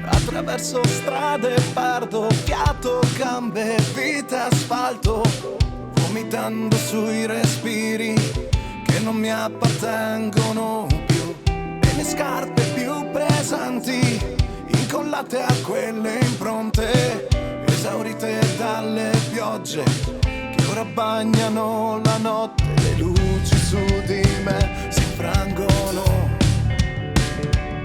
Attraverso strade perdo fiato, gambe, vita, asfalto, vomitando sui respiri che non mi appartengono più. E le scarpe più pesanti, incollate a quelle impronte, esaurite dalle piogge che ora bagnano la notte. Le luci su di me si infrangono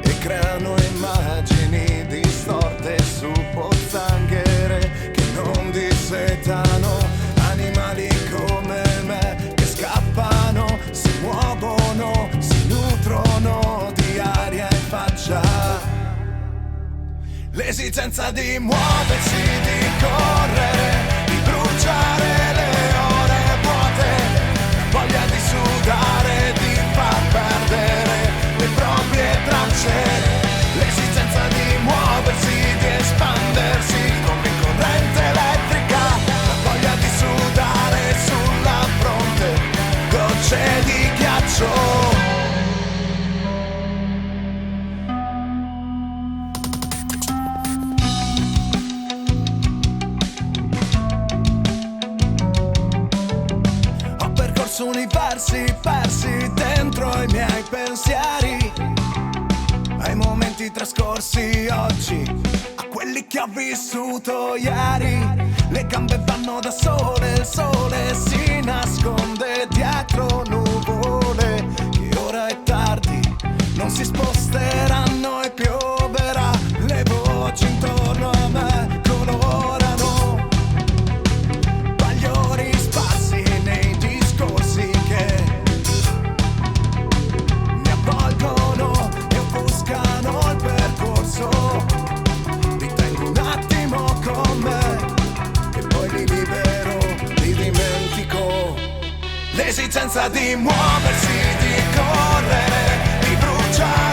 e creano immagini distorte su pozzanghere che non dissetano. Animali come me che scappano, si muovono, si nutrono di aria in faccia. L'esigenza di muoversi, di correre, di bruciare le ore vuote, la voglia di sudare, di far perdere le proprie tracce. L'esigenza di muoversi, di espandersi come corrente elettrica, la voglia di sudare sulla fronte gocce di ghiaccio. Universi persi dentro i miei pensieri, ai momenti trascorsi oggi, a quelli che ho vissuto ieri. Le gambe vanno da sole, il sole si nasconde dietro nuvole che ora è tardi, non si sposteranno e pioverà. Le voci intorno a me colorano bagliori sparsi nei discorsi che mi avvolgono e offuscano il percorso. Li tengo un attimo con me e poi li libero, li dimentico. L'esigenza di muoversi, di correre, di bruciare